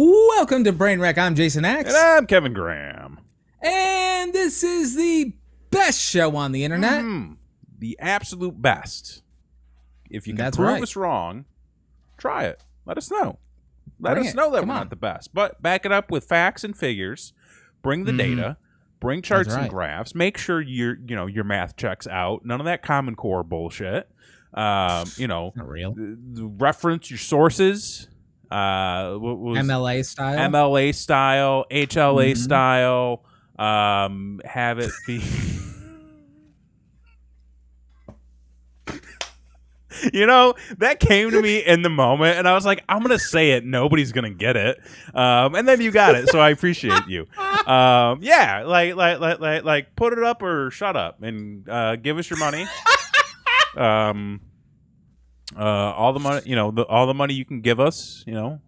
Welcome to Brainwreck. I'm Jason X. And I'm Kevin Graham. And this is the best show on the internet. The absolute best. If you can That's prove right. us wrong, try it. Let us know. Let Bring us it. know that Come we're on. not the best. But back it up with facts and figures. Bring the data. Bring charts right. and graphs. Make sure your math checks out. None of that Common Core bullshit. Not real. Reference your sources. What was MLA style. MLA style, HLA style, have it be that came to me in the moment and I was like, I'm gonna say it, nobody's gonna get it. And then you got it, so I appreciate you. Like put it up or shut up and give us your money. All the money, all the money you can give us, a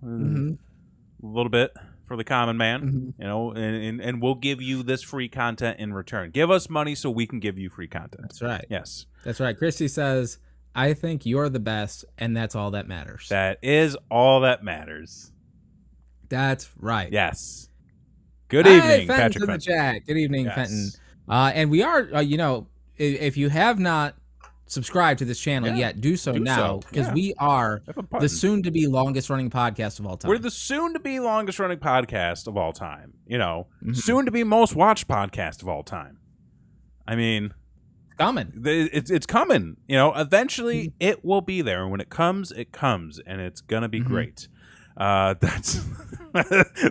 little bit for the common man, and we'll give you this free content in return. Give us money so we can give you free content. That's right. Yes. That's right. Christy says, I think you're the best, and that's all that matters. That is all that matters. That's right. Yes. Good evening, Fenton's Patrick in Fenton. the chat. Good evening, Yes. Fenton. And we are, if you have not subscribe to this channel yet, do so now, because we are the soon-to-be longest-running podcast of all time. We're the soon-to-be longest-running podcast of all time. Soon-to-be most-watched podcast of all time. I mean, coming. It's coming. Eventually it will be there, and when it comes, and it's gonna be great. That's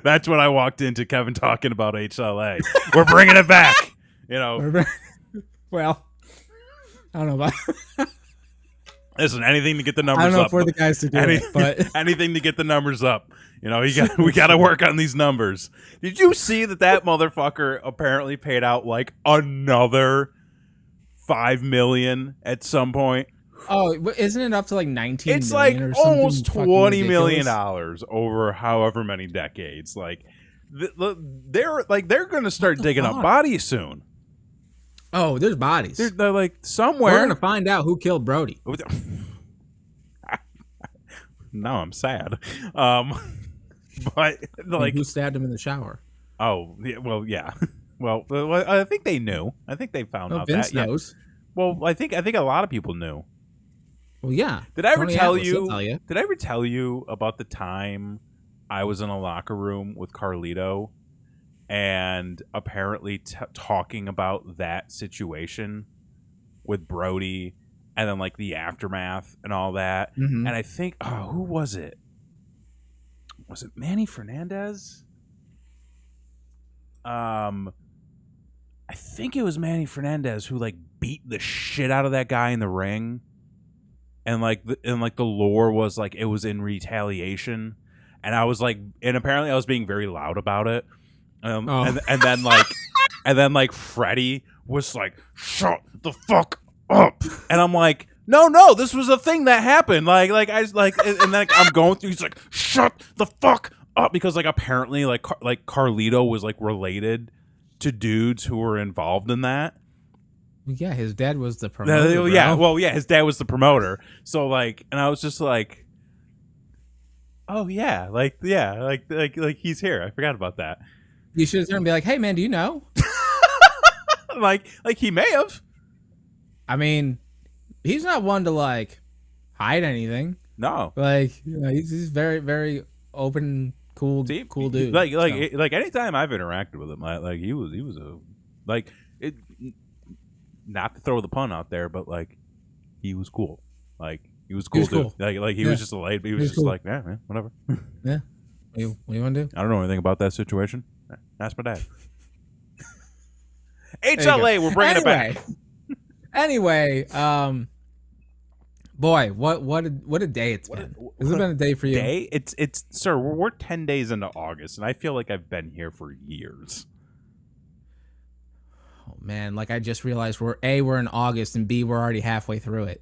that's what I walked into Kevin talking about HLA. We're bringing it back. Well. I don't know about. Listen, anything to get the numbers up. I don't know if we're the guys to do it, but anything to get the numbers up. We got to work on these numbers. Did you see that motherfucker apparently paid out like another $5 million at some point? Oh, isn't it up to like 19? It's like or almost $20 million ridiculous? over however many decades. Like they're going to start digging up bodies soon. Oh, there's bodies. They're like somewhere. We're gonna find out who killed Brody. No, I'm sad. But like, who stabbed him in the shower? Oh, yeah. Well, I think they knew. I think they found out Vince that. knows. Yeah. Well, I think a lot of people knew. Well, yeah. Did I ever tell you? Did I ever tell you about the time I was in a locker room with Carlito? And apparently talking about that situation with Brody and then like the aftermath and all that. And I think, who was it? Was it Manny Fernandez? I think it was Manny Fernandez who like beat the shit out of that guy in the ring. And the lore was like it was in retaliation. And I was like, and apparently I was being very loud about it. And then Freddie was like, shut the fuck up, and I'm like, no, this was a thing that happened, and then I'm going through, he's like, shut the fuck up, because like apparently like Carlito was like related to dudes who were involved in that. Yeah, his dad was the promoter. His dad was the promoter. So like, and I was just like, oh yeah, like he's here. I forgot about that. You should turn and be like, "Hey, man, do you know?" like he may have. I mean, he's not one to like hide anything. No, like he's very, very open, cool dude. Like anytime I've interacted with him, like he was a like it. Not to throw the pun out there, but like he was cool. Like he was cool. Dude. Like he was just a light. He was just cool. Like, yeah, man, whatever. Yeah. What do you want to do? I don't know anything about that situation. Ask my dad. HLA, we're bringing it back. Anyway, boy, what a day it's been. Has it been a day for you? It's sir, we're 10 days into August, and I feel like I've been here for years. Oh man, like I just realized we're in August, and B, we're already halfway through it.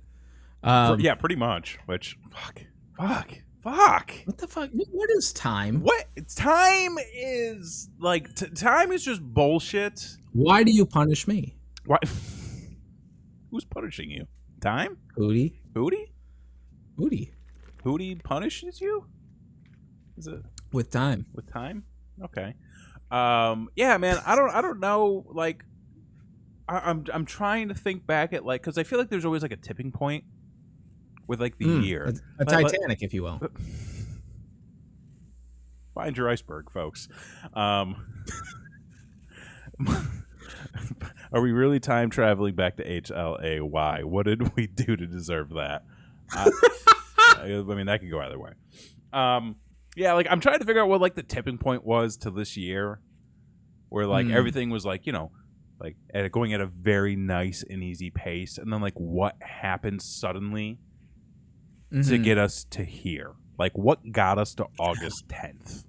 Yeah, pretty much. Which fuck. What the fuck? What is time? What time is like? Time is just bullshit. Why do you punish me? Why? Who's punishing you? Time? Hootie punishes you? Is it? With time. With time? Okay. Yeah, man. I don't know. Like, I'm trying to think back at like, because I feel like there's always like a tipping point with like the year, a Titanic, if you will. Find your iceberg, folks. Are we really time traveling back to HLA? Why? What did we do to deserve that? I mean, that could go either way. Yeah, like I'm trying to figure out what like the tipping point was to this year, where like everything was like, you know, like going at a very nice and easy pace, and then like what happened suddenly to get us to here? Like what got us to August 10th?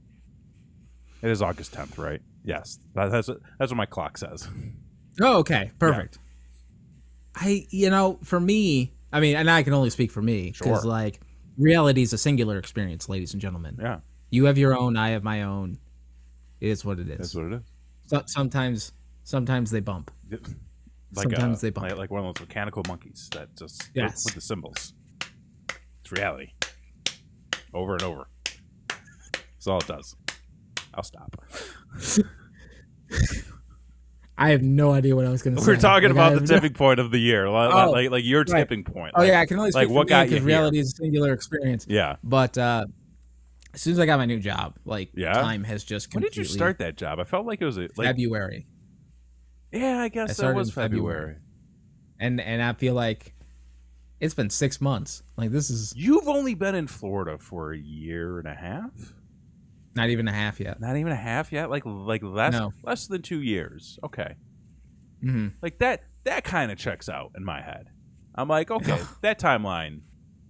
It is August 10th, right? Yes, that's what my clock says. Oh, okay, perfect. Yeah. For me, I mean, and I can only speak for me because like reality is a singular experience, ladies and gentlemen. Yeah, you have your own, I have my own. It is what it is. That's what it is. So, sometimes they bump. Sometimes they bump. Like one of those mechanical monkeys that just with the symbols. It's reality. Over and over. That's all it does. I'll stop. I have no idea what I was going to say. We're talking about the tipping point of the year, like your tipping point. Oh yeah, I can only speak like what got you here. Reality is a singular experience. Yeah, but as soon as I got my new job, like time has just completely. When did you start that job? I felt like it was like February. Yeah, I guess that was February. And I feel like it's been 6 months. Like this is. You've only been in Florida for a year and a half. Not even a half yet. Not even a half yet. Like less than 2 years. Okay. Mm-hmm. Like that kind of checks out in my head. I'm like, okay, that timeline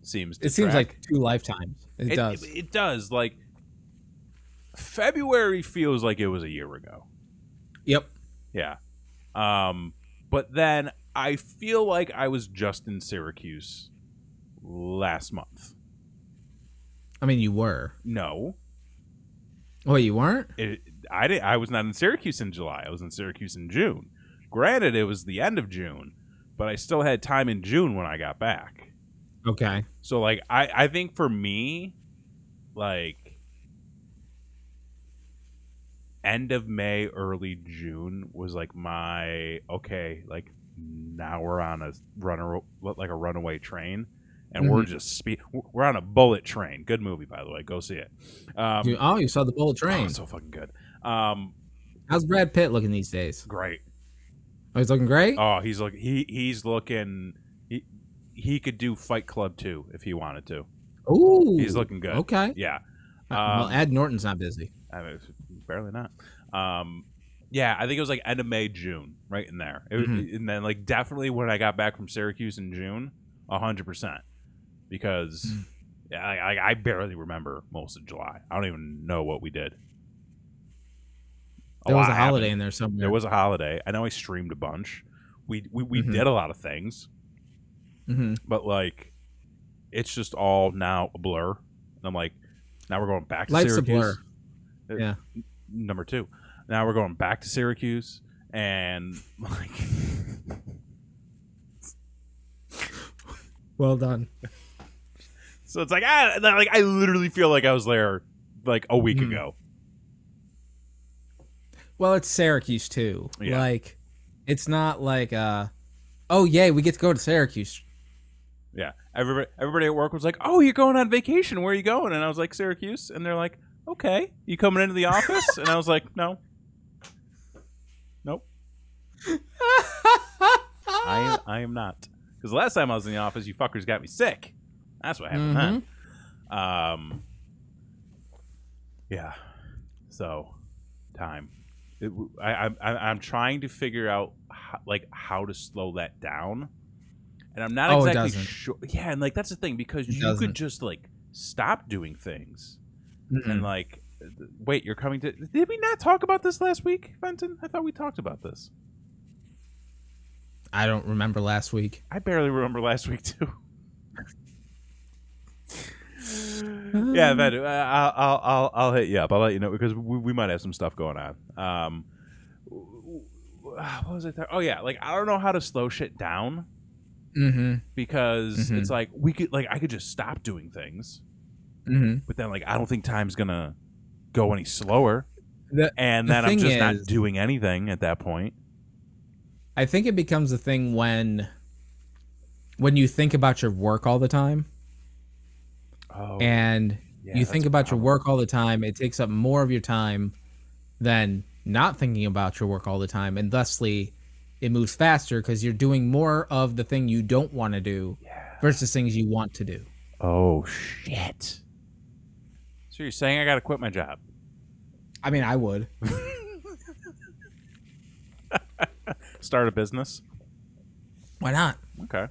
seems. To seems like 2 lifetimes. It does. It does. Like February feels like it was a year ago. Yep. Yeah. But then I feel like I was just in Syracuse last month. I mean, you were. No. Oh, you weren't? I was not in Syracuse in July. I was in Syracuse in June. Granted, it was the end of June, but I still had time in June when I got back. Okay. So, like, I think for me, like, end of May, early June was like my, okay, like, now we're on a runaway train. And we're just we're on a bullet train. Good movie, by the way. Go see it. You saw the Bullet Train? Oh, so fucking good. How's Brad Pitt looking these days? Great. Oh, he's looking great. Oh, he's looking. He could do Fight Club 2 if he wanted to. Ooh, he's looking good. Okay. Yeah. Well, Ed Norton's not busy. I mean, barely not. Yeah, I think it was like end of May, June, right in there. And then like definitely when I got back from Syracuse in June, 100%. Because I barely remember most of July. I don't even know what we did. There was a holiday in there somewhere. There was a holiday. I know I streamed a bunch. We did a lot of things. But like, it's just all now a blur. And I'm like, now we're going back to Life's Syracuse. A blur. Yeah. Number 2. Now we're going back to Syracuse and like. Well done. So it's like I literally feel like I was there like a week ago. Well, it's Syracuse too. Yeah. Like, it's not like oh yay, we get to go to Syracuse. Yeah, everybody at work was like, "Oh, you're going on vacation? Where are you going?" And I was like, "Syracuse." And they're like, "Okay, you coming into the office?" And I was like, "No, nope, I am not." Because the last time I was in the office, you fuckers got me sick. That's what happened then. Yeah. So, time. I'm trying to figure out how to slow that down, and I'm not exactly sure. Yeah, and like that's the thing because you could just like stop doing things, and like, wait, you're coming to? Did we not talk about this last week, Fenton? I thought we talked about this. I don't remember last week. I barely remember last week too. Yeah, but I'll hit you up. I'll let you know because we might have some stuff going on. What was it? Oh yeah, like I don't know how to slow shit down. Because it's like I could just stop doing things. But then like I don't think time's gonna go any slower. And then I'm just not doing anything at that point. I think it becomes a thing when you think about your work all the time. Oh, and you think about your work all the time, it takes up more of your time than not thinking about your work all the time, and thusly it moves faster because you're doing more of the thing you don't want to do versus things you want to do. Oh, shit. So you're saying I got to quit my job? I mean, I would. Start a business? Why not? Okay.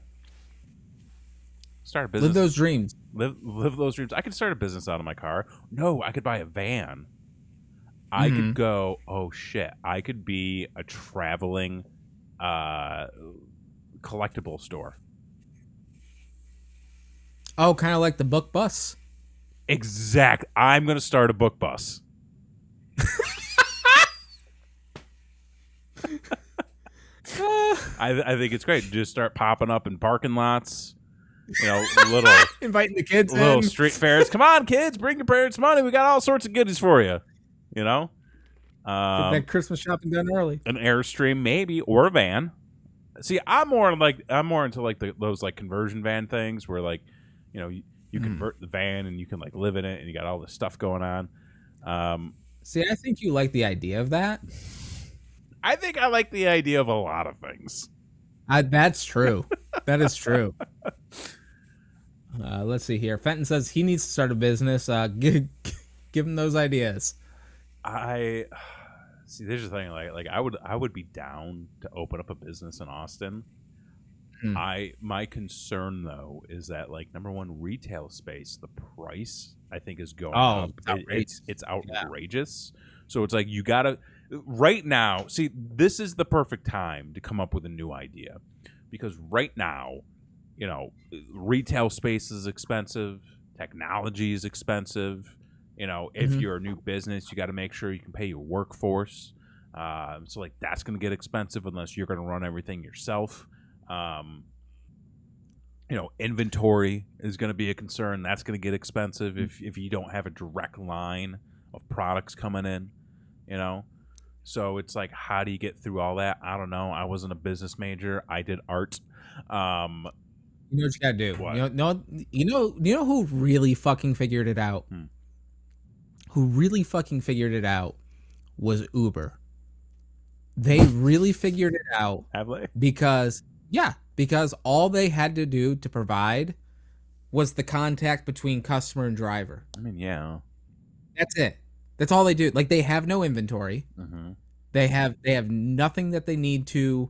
Start a business. Live those dreams. Live those dreams. I could start a business out of my car. No, I could buy a van. I could go, oh shit, I could be a traveling collectible store. Oh, kind of like the book bus. Exact. I'm going to start a book bus. I think it's great. Just start popping up in parking lots. You know, little inviting the kids, little in. Street fairs. Come on, kids, bring your parents money. We got all sorts of goodies for you. You know, get that Christmas shopping done early. An Airstream, maybe, or a van. See, I'm more into like those like conversion van things where like, you know, you convert the van and you can like live in it and you got all this stuff going on. See, I think you like the idea of that. I think I like the idea of a lot of things. That's true. That is true. Let's see here. Fenton says he needs to start a business. Give him those ideas. I see. There's the thing. Like I would be down to open up a business in Austin. My concern though is that like number one, retail space, the price I think is going up. It's outrageous. Yeah. So it's like you gotta right now. See, this is the perfect time to come up with a new idea because right now, you know, retail space is expensive, technology is expensive. You know, if you're a new business, you got to make sure you can pay your workforce. So like that's going to get expensive unless you're going to run everything yourself. You know, inventory is going to be a concern. That's going to get expensive if you don't have a direct line of products coming in, you know. So it's like, how do you get through all that? I don't know. I wasn't a business major. I did art. You know what you gotta do. What? You know who really fucking figured it out? Who really fucking figured it out was Uber. They really figured it out. Have they? Because all they had to do to provide was the contact between customer and driver. I mean, yeah. That's it. That's all they do. Like they have no inventory. They have nothing that they need to,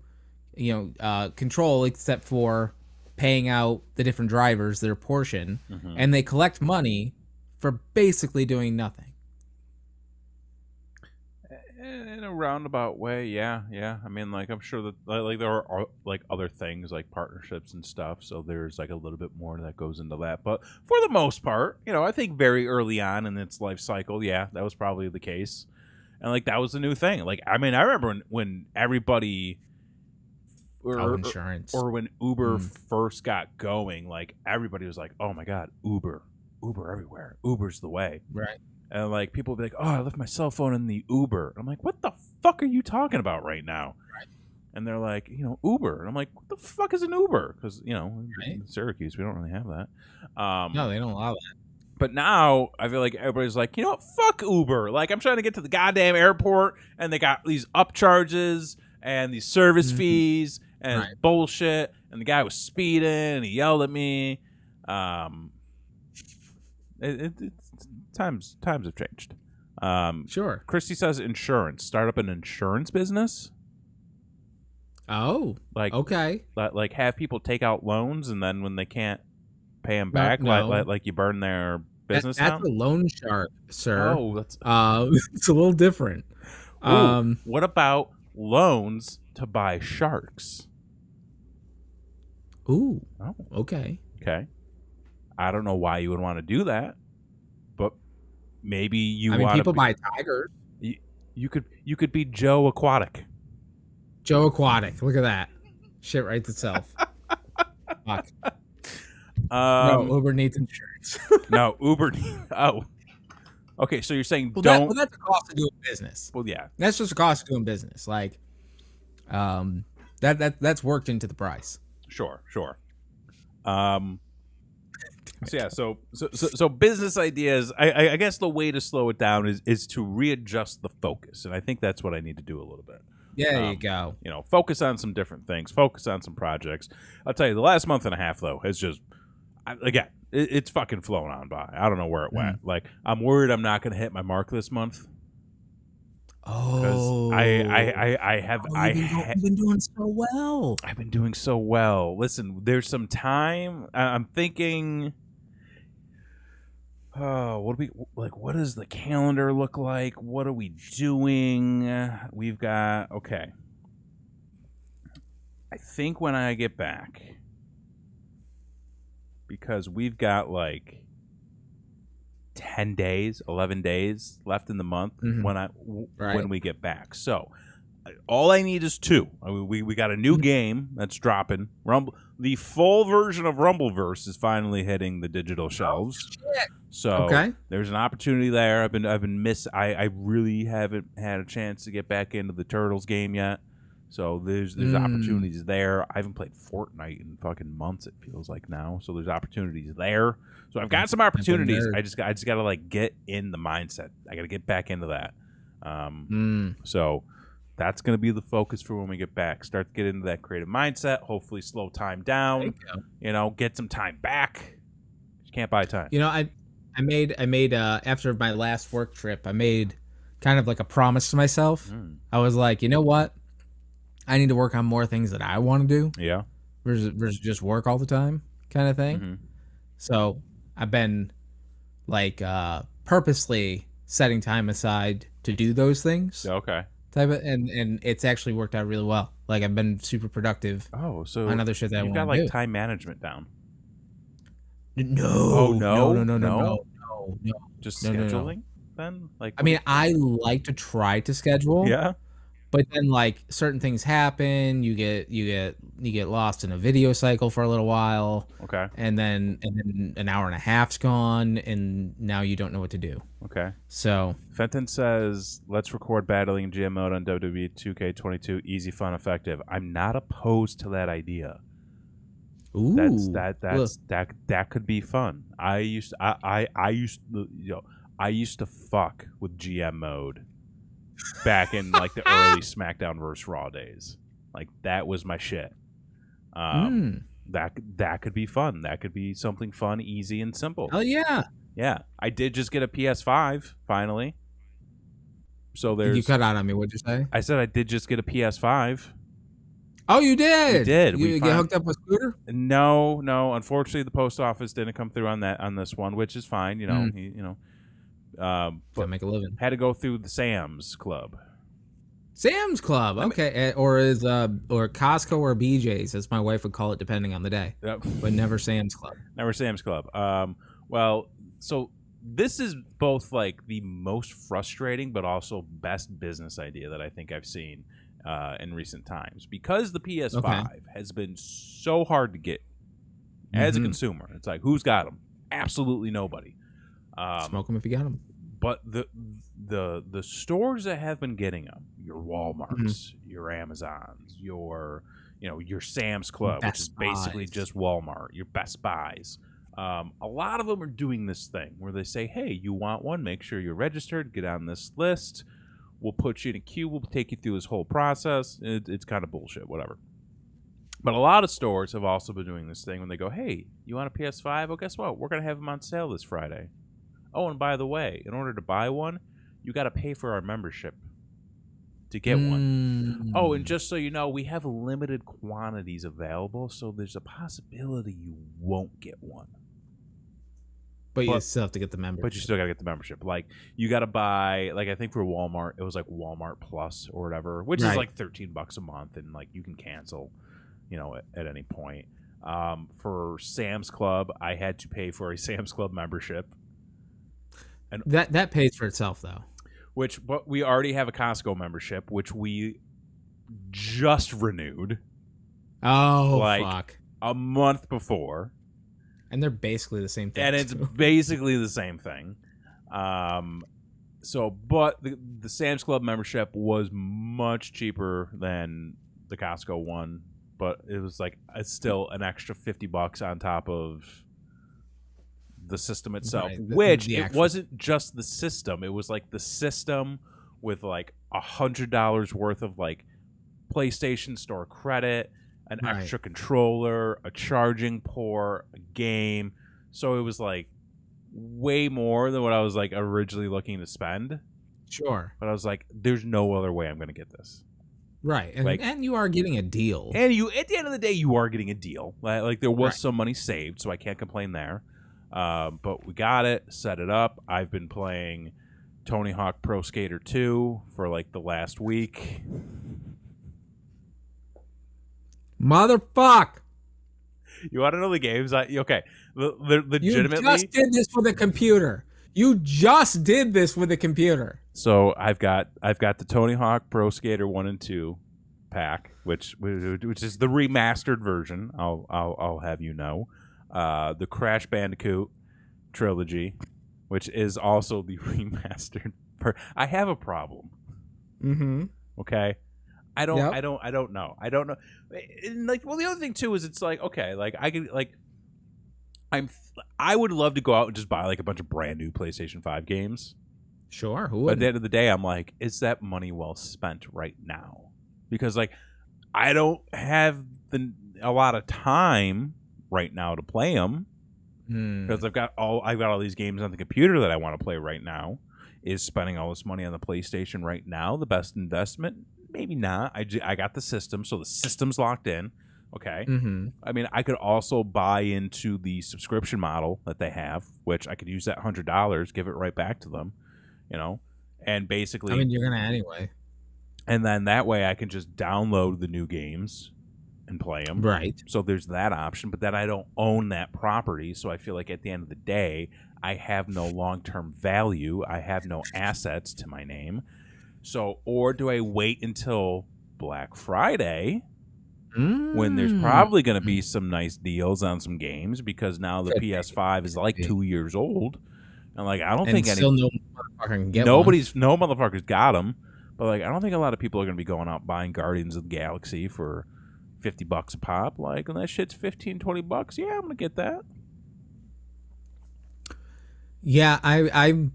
you know, control except for paying out the different drivers their portion, and they collect money for basically doing nothing. In a roundabout way, yeah. I mean, like I'm sure that like there are like other things like partnerships and stuff, so there's like a little bit more that goes into that. But for the most part, you know, I think very early on in its life cycle, yeah, that was probably the case, and like that was the new thing. Like I mean, I remember when everybody. Insurance. Or when Uber first got going, like everybody was like, "Oh my god, Uber everywhere. Uber's the way." Right. And like people would be like, "Oh, I left my cell phone in the Uber." I'm like, "What the fuck are you talking about right now?" Right. And they're like, "You know, Uber." And I'm like, "What the fuck is an Uber?" Because you know, in Syracuse, we don't really have that. No, they don't allow that. But now I feel like everybody's like, you know what? Fuck Uber. Like I'm trying to get to the goddamn airport, and they got these upcharges and these service fees. And it's bullshit. And the guy was speeding, and he yelled at me. Times have changed. Sure. Christy says insurance. Start up an insurance business. Oh, like okay. Like have people take out loans, and then when they can't pay them back, like you burn their business down. That's a loan shark, sir. Oh, that's it's a little different. What about loans to buy sharks? Ooh. Oh. Okay. I don't know why you would want to do that, but maybe you want. I mean, people buy tigers. You could be Joe Aquatic. Joe Aquatic. Look at that. Shit writes itself. Fuck. No, Uber needs insurance. No, Uber. Oh. Okay, so you're saying Well, don't. that's the cost of doing business. Well, yeah, That's just the cost of doing business. Like, that's worked into the price. sure. So yeah, so business ideas. I guess the way to slow it down is to readjust the focus, and I think that's what I need to do a little bit. There you go. Focus on some different things. Focus on some projects. I'll tell you, the last month and a half though has just again, it's fucking flown on by. I don't know where it went. Like I'm worried I'm not going to hit my mark this month. Oh, I've been doing so well. I've been doing so well. Listen, there's some time. I'm thinking. Oh, what do we like? What does the calendar look like? What are we doing? We've got okay. I think when I get back, because we've got like 10 days, 11 days left in the month when we get back. So all I need is 2. We got a new game that's dropping. The full version of Rumbleverse is finally hitting the digital shelves. So there's an opportunity there. I really haven't had a chance to get back into the Turtles game yet. So there's opportunities there. I haven't played Fortnite in fucking months, it feels like now. So there's opportunities there. So I've got some opportunities. I just got to like get in the mindset. I got to get back into that. So that's going to be the focus for when we get back. Start to get into that creative mindset. Hopefully slow time down. Get some time back. You can't buy time. I made after my last work trip, I made kind of like a promise to myself. I was like, you know what? I need to work on more things that I want to do. Yeah. Versus just work all the time kind of thing. So I've been like purposely setting time aside to do those things. Okay. And it's actually worked out really well. Like I've been super productive. Oh, so on other shit that you've got like time management down. No. Oh no. No. Just scheduling then? Like I mean, I like to try to schedule. Yeah. But then like certain things happen, you get lost in a video cycle for a little while. Okay. And then an hour and a half's gone and now you don't know what to do. Okay. So Fenton says, let's record battling in GM mode on WWE 2K22. Easy, fun, effective. I'm not opposed to that idea. Ooh. That could be fun. I used to fuck with GM mode back in like the early SmackDown vs. Raw days. Like that was my shit. That could be fun. That could be something fun, easy, and simple. Oh yeah. Yeah. I did just get a PS5 finally. So there's. You cut out on me. What'd you say? I said I did just get a PS5. Oh, you did. We did. You get hooked up with Scooter? No. Unfortunately, the post office didn't come through on this one, which is fine. But make a living. Had to go through the Sam's Club. Sam's Club, okay, or Costco or BJ's, as my wife would call it, depending on the day. Yep. But never Sam's Club. Never Sam's Club. Well, so this is both like the most frustrating, but also best business idea that I think I've seen in recent times, because the PS5 has been so hard to get as a consumer. It's like, who's got them? Absolutely nobody. Smoke them if you got them. But the stores that have been getting them, your Walmarts, your Amazons, your Sam's Club, which is basically just Walmart, your Best Buys. A lot of them are doing this thing where they say, hey, you want one? Make sure you're registered. Get on this list. We'll put you in a queue. We'll take you through this whole process. It's kind of bullshit, whatever. But a lot of stores have also been doing this thing when they go, hey, you want a PS5? Well, guess what? We're going to have them on sale this Friday. Oh, and by the way, in order to buy one, you got to pay for our membership to get one. Oh, and just so you know, we have limited quantities available, so there's a possibility you won't get one. But you still have to get the membership. But you still got to get the membership. Like, you got to buy, like, I think for Walmart, it was like Walmart Plus or whatever, which is like $13 a month, and like you can cancel, at any point. For Sam's Club, I had to pay for a Sam's Club membership. And that pays for itself, though. But we already have a Costco membership, which we just renewed. Oh, fuck. A month before. And they're basically the same thing. And it's basically the same thing. But the Sam's Club membership was much cheaper than the Costco one, but it was like it's still an extra $50 on top of the system itself, Right, which the it actual. wasn't just the system. It was like the system with like $100 worth of like PlayStation Store credit, an Right. extra controller, a charging port, a game. So it was like way more than what I was like originally looking to spend. Sure. But I was like, there's no other way I'm going to get this. Right. And Like, and you are getting a deal. and you, at the end of the day, you are getting a deal. Like there was Right. some money saved, so I can't complain there. But we got it, set it up. I've been playing Tony Hawk Pro Skater 2 for like the last week. Motherfuck. You want to know the games? Okay, legitimately. You just did this with a computer. You just did this with a computer. So I've got the Tony Hawk Pro Skater 1 and 2 pack, which is the remastered version. I'll have you know, the Crash Bandicoot trilogy, which is also the remastered. I have a problem. Mm-hmm. Okay, I don't Yep. I don't know. And like, well, the other thing too is it's like, okay, like I could like I would love to go out and just buy like a bunch of brand new PlayStation 5 games. Sure. Who But at would? the end of the day, I'm like, is that money well spent right now? Because like I don't have a lot of time right now to play them because I've got all these games on the computer that I want to play right now. Is spending all this money on the PlayStation right now the best investment? Maybe not. I got the system, so the system's locked in. Okay. Mm-hmm. I mean, I could also buy into the subscription model that they have, which I could use that $100, give it right back to them, and basically, I mean, you're gonna anyway. and then that way I can just download the new games and play them. Right. So there's that option, but then I don't own that property, so I feel like at the end of the day, I have no long-term value. I have no assets to my name. So, or do I wait until Black Friday? When there's probably going to be some nice deals on some games because now the PS5 is like 2 years old, and like I don't think still no motherfucker can get no motherfuckers got them, but like I don't think a lot of people are going to be going out buying Guardians of the Galaxy for $50 a pop. Like, and that shit's $15-$20. Yeah, I'm gonna get that. Yeah, I'm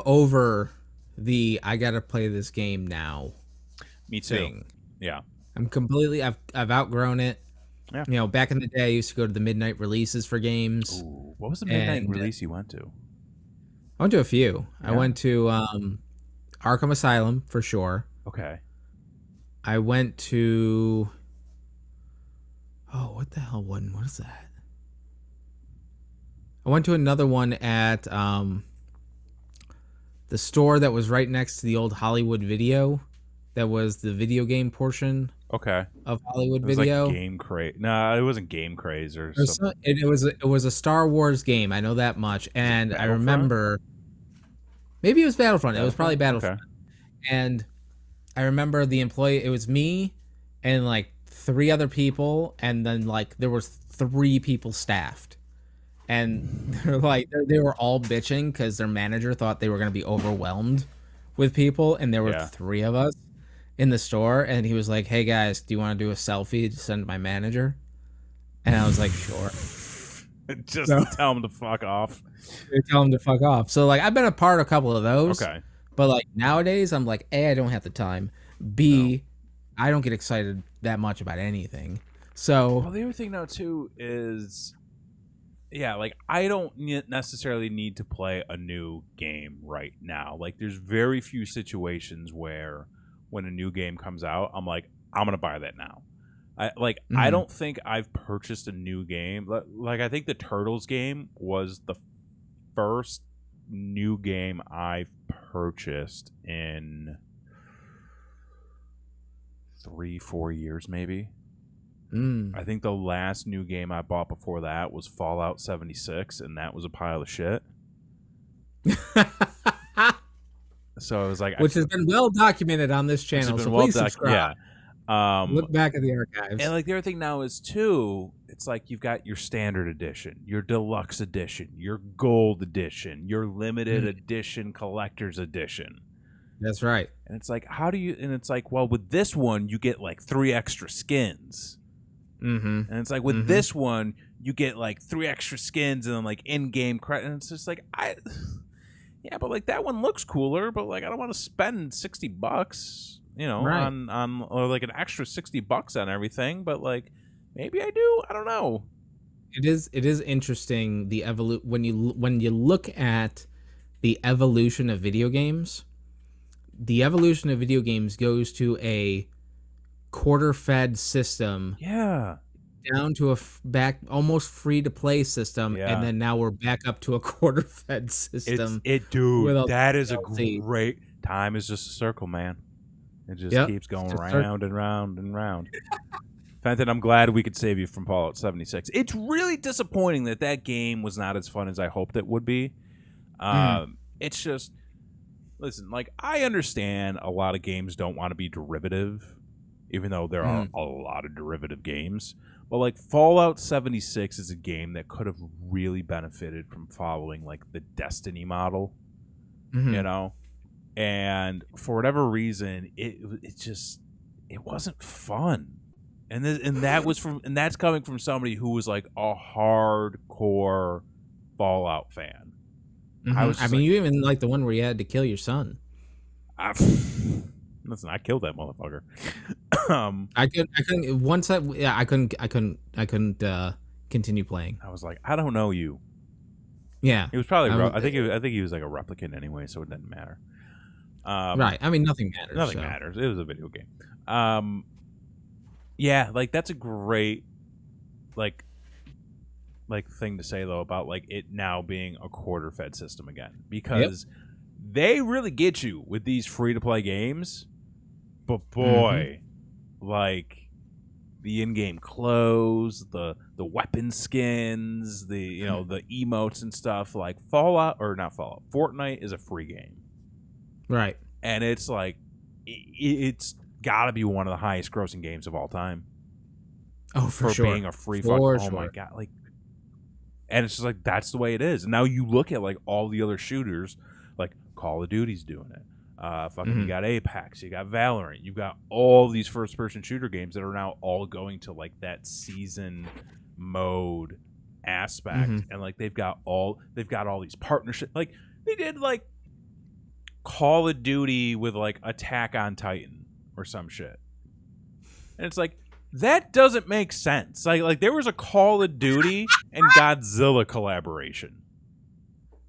over the I gotta play this game now. Me too. Thing. Yeah. I've outgrown it. Yeah. Back in the day, I used to go to the midnight releases for games. Ooh, what was the midnight release you went to? I went to a few. Yeah. I went to Arkham Asylum for sure. Okay. I went to what the hell one? What is that? I went to another one at the store that was right next to the old Hollywood Video. That was the video game portion. Okay. Of Hollywood it was Video. Like Game Craze. No, it wasn't Game Craze or something. It was a Star Wars game. I know that much, and I remember. Maybe it was Battlefront. It was probably Battlefront. Okay. And I remember the employee. It was me, and like 3 other people, and then like there was 3 people staffed, and they're like they were all bitching because their manager thought they were going to be overwhelmed with people, and there were 3 of us in the store, and he was like, "Hey guys, do you want to do a selfie to send to my manager?" And I was like, "Sure." Just tell him to fuck off. Tell him to fuck off. So like I've been a part of a couple of those. Okay. But like nowadays, I'm like, A, I don't have the time. B, I don't get excited that much about anything. So well, the other thing now too is, like I don't necessarily need to play a new game right now. Like there's very few situations where when a new game comes out, I'm like, I'm gonna buy that now. I don't think I've purchased a new game. Like I think the Turtles game was the first new game I've purchased in 3-4 years, maybe. I think the last new game I bought before that was Fallout 76, and that was a pile of shit. So I was like, which has been well documented on this channel. So please subscribe. Yeah. Look back at the archives. And like the other thing now is too, it's like you've got your standard edition, your deluxe edition, your gold edition, your limited edition collector's edition. That's right. And it's like, how do you? And it's like, well, with this one, you get like 3 extra skins. Mm-hmm. And it's like with this one, you get like 3 extra skins and then like in-game credit. And it's just like, yeah, but like that one looks cooler, but like I don't want to spend $60, you know, on or like an extra $60 on everything. But like maybe I do. I don't know. It is interesting when you look at the evolution of video games. The evolution of video games goes to a quarter-fed system, down to a back almost free-to-play system, and then now we're back up to a quarter-fed system. Dude, that is a great. Time is just a circle, man. It just keeps going round and round and round. Fenton, I'm glad we could save you from Fallout 76. It's really disappointing that game was not as fun as I hoped it would be. It's just. Listen, like, I understand a lot of games don't want to be derivative, even though there are a lot of derivative games. But, like, Fallout 76 is a game that could have really benefited from following, like, the Destiny model, you know? And for whatever reason, it wasn't fun. And that's coming from somebody who was, like, a hardcore Fallout fan. You even like the one where you had to kill your son. Listen, I killed that motherfucker. I couldn't continue playing. I was like, I don't know you. Yeah, he was probably. I think he was like a replicant anyway, so it didn't matter. Right. I mean, nothing matters. Nothing matters. It was a video game. Yeah, like that's a great, like thing to say though about like it now being a quarter-fed system again, because they really get you with these free-to-play games. But boy, like the in-game clothes, the weapon skins, the the emotes and stuff, like Fortnite is a free game, right? And it's like it's got to be one of the highest grossing games of all time. Oh, for sure. Being a free oh my god, like. And it's just like, that's the way it is. And now you look at like all the other shooters, like Call of Duty's doing it. You got Apex, you got Valorant, you got all these first-person shooter games that are now all going to like that season mode aspect, and like they've got all these partnerships. Like they did like Call of Duty with like Attack on Titan or some shit, and it's like. That doesn't make sense. Like there was a Call of Duty and Godzilla collaboration.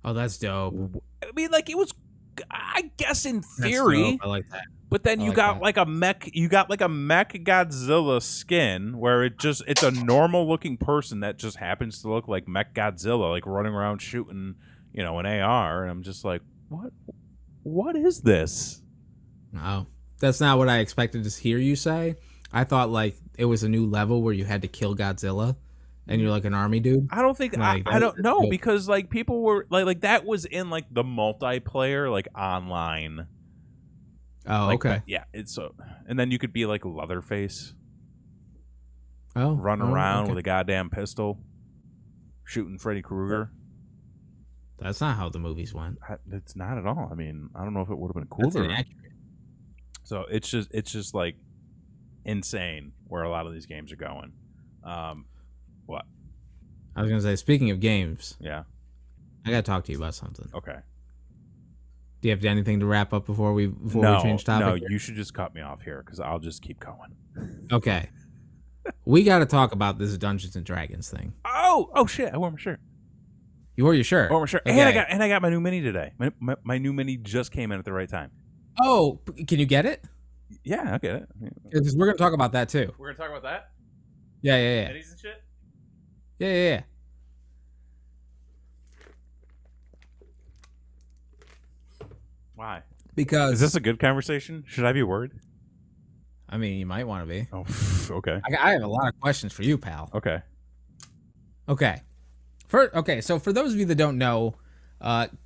Oh, that's dope. I mean, like it was, I guess in theory. I like that. But then you got like a mech Godzilla skin where it's a normal looking person that just happens to look like Mech Godzilla, like running around shooting, an AR, and I'm just like, what is this? Oh, that's not what I expected to hear you say. I thought like it was a new level where you had to kill Godzilla, and you're like an army dude. I don't think I don't know because like people were like that was in like the multiplayer like online. Oh, like, okay. Yeah, it's so, and then you could be like Leatherface. Oh, run around with a goddamn pistol, shooting Freddy Krueger. That's not how the movies went. It's not at all. I mean, I don't know if it would have been cooler. That's inaccurate. So it's just like. Insane where a lot of these games are going. What? I was gonna say, speaking of games, I gotta talk to you about something. Okay. Do you have anything to wrap up before we change topic? No, you should just cut me off here because I'll just keep going. Okay. We got to talk about this Dungeons and Dragons thing. Oh shit! I wore my shirt. You wore your shirt. I wore my shirt, okay. and I got my new mini today. My new mini just came in at the right time. Oh, can you get it? Yeah, I'll get it. Because we're gonna talk about that too. We're gonna talk about that. Yeah. Minis and shit. Yeah. Why? Because is this a good conversation? Should I be worried? I mean, you might want to be. Oh, okay. I have a lot of questions for you, pal. Okay. So for those of you that don't know,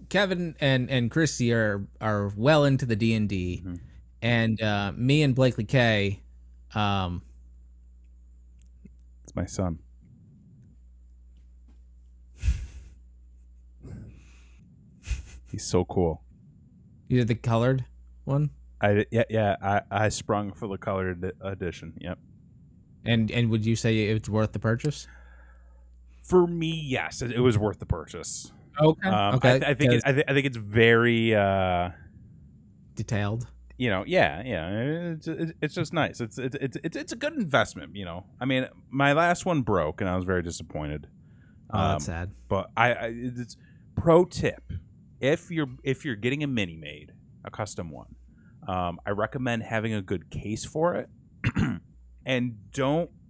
Kevin and Christy are well into the D&D, and me and Blakely K, it's my son. He's so cool. You did the colored one? I sprung for the colored edition. Yep. And would you say it's worth the purchase? For me, yes, it was worth the purchase. Okay. Okay. I think it's very detailed. You know, yeah. It's just nice. It's a good investment. You know, I mean, my last one broke, and I was very disappointed. Oh, that's sad. But it's pro tip: if you're getting a mini made, a custom one, I recommend having a good case for it, and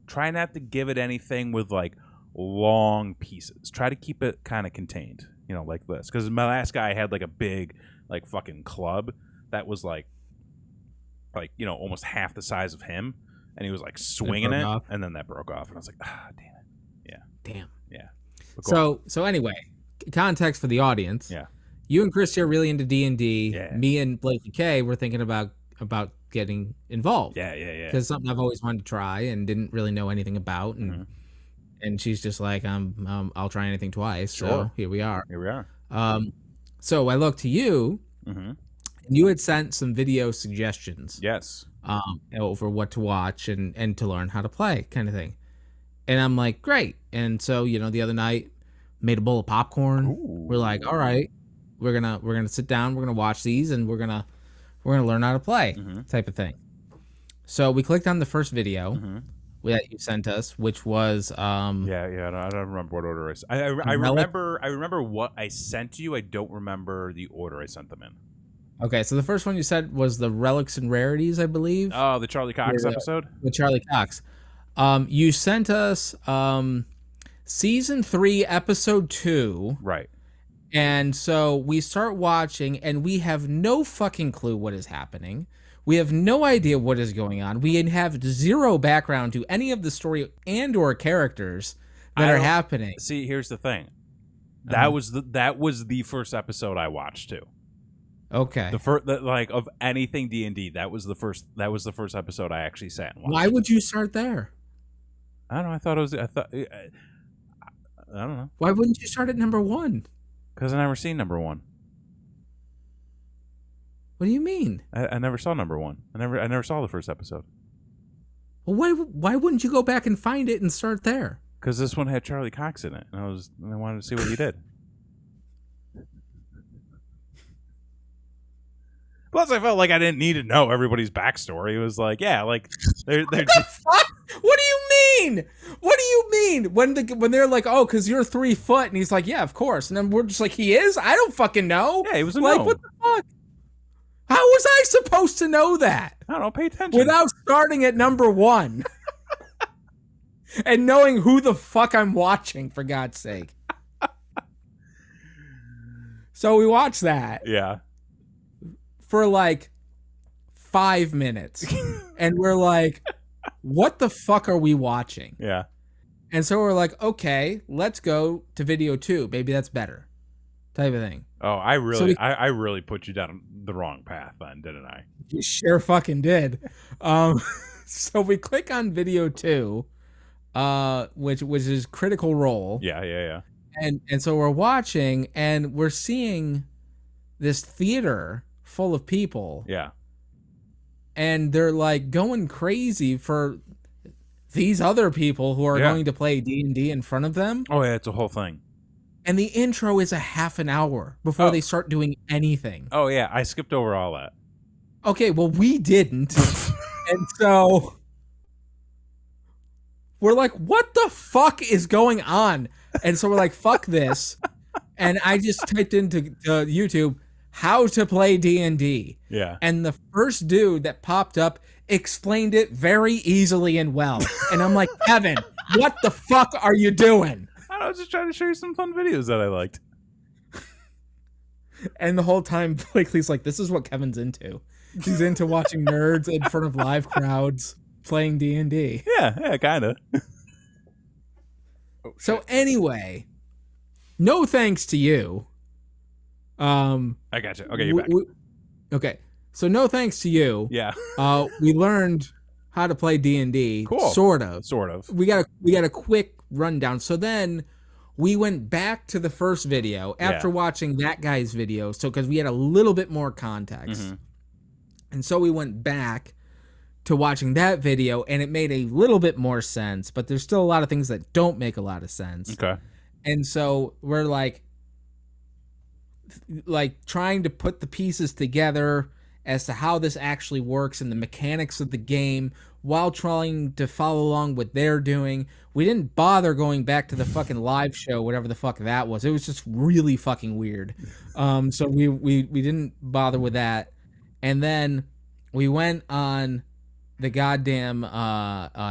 try not to give it anything with like long pieces. Try to keep it kind of contained. You know, like this, because my last guy had like a big, like fucking club that was like you know, almost half the size of him, and he was like swinging it, and then that broke off, and I was like, damn it. Yeah. Damn. Yeah. So anyway, context for the audience. Yeah. You and Chris are really into D&D. Yeah. Me and Blakely K were thinking about getting involved. Yeah. Because something I've always wanted to try and didn't really know anything about, and she's just like, I'll try anything twice. Sure. So here we are. So I looked to you. And you had sent some video suggestions. Yes. Over what to watch and to learn how to play, kind of thing. And I'm like, great. And so, you know, the other night, made a bowl of popcorn. Ooh. We're like, all right, we're gonna sit down, we're gonna watch these, and we're gonna learn how to play, type of thing. So we clicked on the first video that you sent us, which was I don't remember what order I remember what I sent you. I don't remember the order I sent them in. Okay, so the first one you said was the Relics and Rarities, I believe. Oh, the Charlie Cox episode? The Charlie Cox. You sent us season 3, episode 2. Right. And so we start watching, and we have no fucking clue what is happening. We have no idea what is going on. We have zero background to any of the story and or characters that are happening. See, here's the thing. That was the first episode I watched too. Okay. The first, like, of anything D&D, that was the first episode I actually sat and watched. Why would you start there? I don't know. I don't know. Why wouldn't you start at number 1? Because I never seen number 1. What do you mean? I never saw number 1. I never saw the first episode. Well, why wouldn't you go back and find it and start there? Because this one had Charlie Cox in it, and I wanted to see what he did. Plus, I felt like I didn't need to know everybody's backstory. It was like, yeah, like they're what the fuck? What do you mean? What do you mean when they're like, oh, because you're 3 foot, and he's like, yeah, of course, and then we're just like, he is? I don't fucking know. Yeah, he was a like, gnome. What the fuck? How was I supposed to know that? I don't know. Pay attention without starting at number 1 and knowing who the fuck I'm watching, for God's sake. So we watched that. Yeah. For like 5 minutes. And we're like, what the fuck are we watching? Yeah. And so we're like, okay, let's go to video 2. Maybe that's better. Type of thing. Oh, I really put you down the wrong path then, didn't I? You sure fucking did. So we click on video 2, which is Critical Role. Yeah. And so we're watching, and we're seeing this theater full of people. Yeah. And they're like going crazy for these other people who are going to play D&D in front of them. Oh yeah, it's a whole thing. And the intro is a half an hour before they start doing anything. Oh yeah, I skipped over all that. Okay, well we didn't. And so we're like, what the fuck is going on? And so we're like, fuck this. And I just typed into YouTube, how to play D&D. Yeah. And the first dude that popped up explained it very easily and well. And I'm like, Kevin, what the fuck are you doing? I was just trying to show you some fun videos that I liked. And the whole time, Blakely's like, this is what Kevin's into. He's into watching nerds in front of live crowds playing D&D. Yeah, kind of. So anyway, no thanks to you. I got you. Okay, you're back. Okay, so no thanks to you. Yeah. We learned how to play D&D. Cool. Sort of. Sort of. We got a quick rundown. So then we went back to the first video after Yeah. watching that guy's video. So, because we had a little bit more context. Mm-hmm. And so we went back to watching that video and it made a little bit more sense, but there's still a lot of things that don't make a lot of sense. Okay. And so we're like trying to put the pieces together as to how this actually works and the mechanics of the game while trying to follow along what they're doing. We didn't bother going back to the fucking live show, whatever the fuck that was. It was just really fucking weird. So we didn't bother with that. And then we went on the goddamn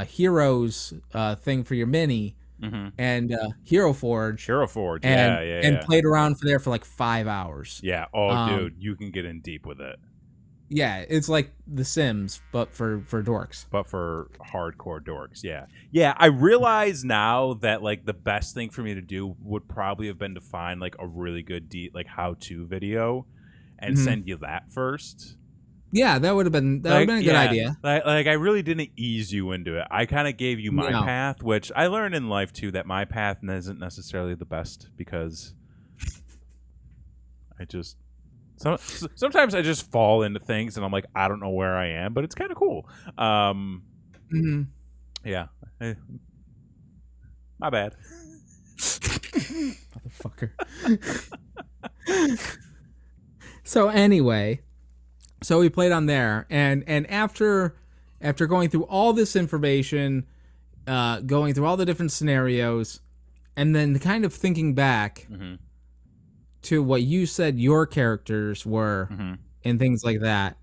Heroes thing for your mini. Mm-hmm. And Hero Forge. And played around for like 5 hours. Yeah. Oh, dude, you can get in deep with it. Yeah, it's like The Sims, but for dorks. But for hardcore dorks, yeah. Yeah, I realize now that, like, the best thing for me to do would probably have been to find, like, a really good, how-to video and send you that first. Yeah, that would have been a good idea. Like, I really didn't ease you into it. I kind of gave you my path, which I learned in life, too, that my path isn't necessarily the best because I just... sometimes I just fall into things and I'm like, I don't know where I am, but it's kind of cool. Yeah. My bad. Motherfucker. So anyway, so we played on there, and after going through all this information, going through all the different scenarios, and then kind of thinking back to what you said your characters were and things like that,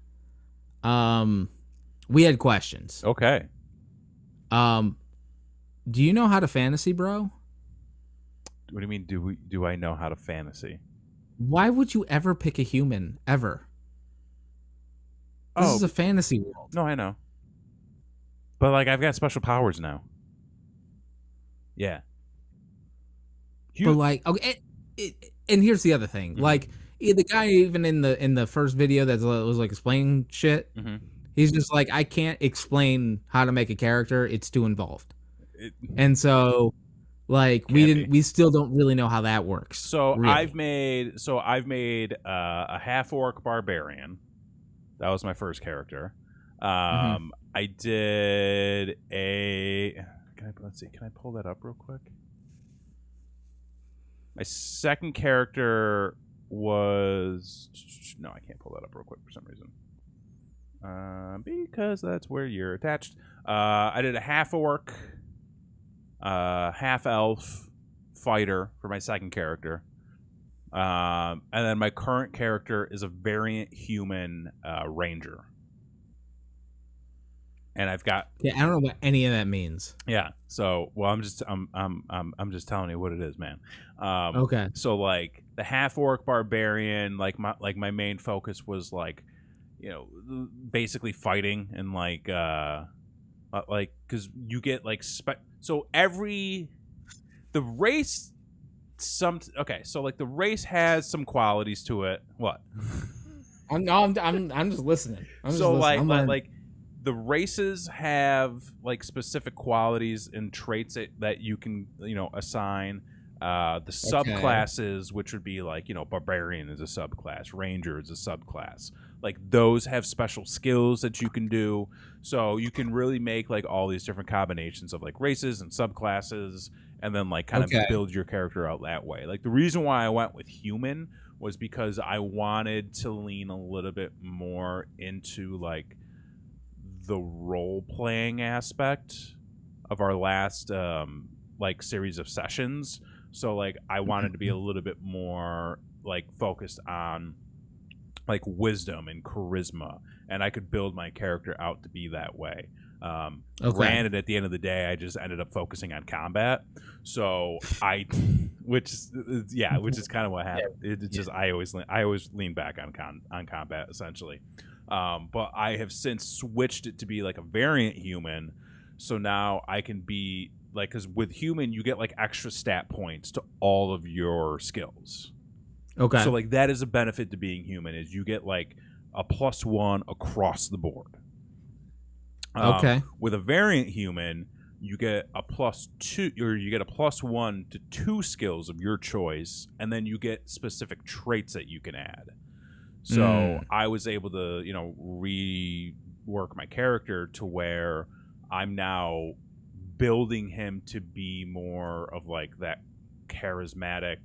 we had questions. Okay. Do you know how to fantasy, bro? What do you mean? Do I know how to fantasy? Why would you ever pick a human ever? This is a fantasy world. No, I know. But like, I've got special powers now. Yeah. But like, okay, and here's the other thing. Like, the guy even in the first video that was like explaining shit, he's just like, I can't explain how to make a character. It's too involved. And so, like, we still don't really know how that works. So really. I've made a half orc barbarian. That was my first character. I did a. Let's see. Can I pull that up real quick? My second character was... No, I can't pull that up real quick for some reason. Because that's where you're attached. I did a half orc, half elf fighter for my second character. And then my current character is a variant human ranger. And I've got... Yeah, I don't know what any of that means. Yeah. So, well, I'm just telling you what it is, man. Okay. So, like, the half orc barbarian, like my main focus was like, you know, basically fighting and like because you get like so the race so like the race has some qualities to it. What? I'm just listening. Like the races have like specific qualities and traits that you can, you know, assign. The subclasses, which would be like, you know, barbarian is a subclass, ranger is a subclass. Like those have special skills that you can do. So you can really make like all these different combinations of like races and subclasses, and then like kind of build your character out that way. Like the reason why I went with human was because I wanted to lean a little bit more into like the role playing aspect of our last like series of sessions. So like I wanted to be a little bit more like focused on like wisdom and charisma, and I could build my character out to be that way. Granted, at the end of the day, I just ended up focusing on combat. So which is kind of what happened. It's just I always lean back on combat essentially. But I have since switched it to be like a variant human. So now I can be like, because with human you get like extra stat points to all of your skills. Okay. So like that is a benefit to being human, is you get like a +1 across the board. Okay. With a variant human, you get a +2, or you get a +1 to 2 skills of your choice, and then you get specific traits that you can add. So I was able to, rework my character to where I'm now building him to be more of like that charismatic,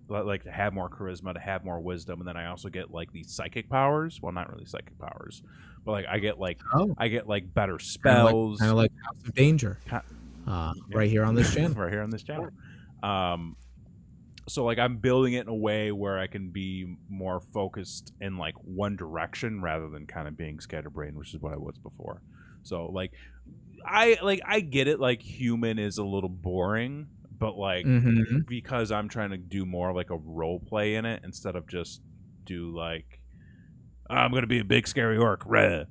like to have more charisma, to have more wisdom, and then I also get like these psychic powers. Well, not really psychic powers, but like I get like better spells, kind of like House of Danger, right here on this channel. Right here on this channel. So like I'm building it in a way where I can be more focused in like one direction rather than kind of being scatterbrained, which is what I was before. So like I get it, like human is a little boring, but like because I'm trying to do more like a role play in it instead of just do like I'm gonna be a big scary orc. That's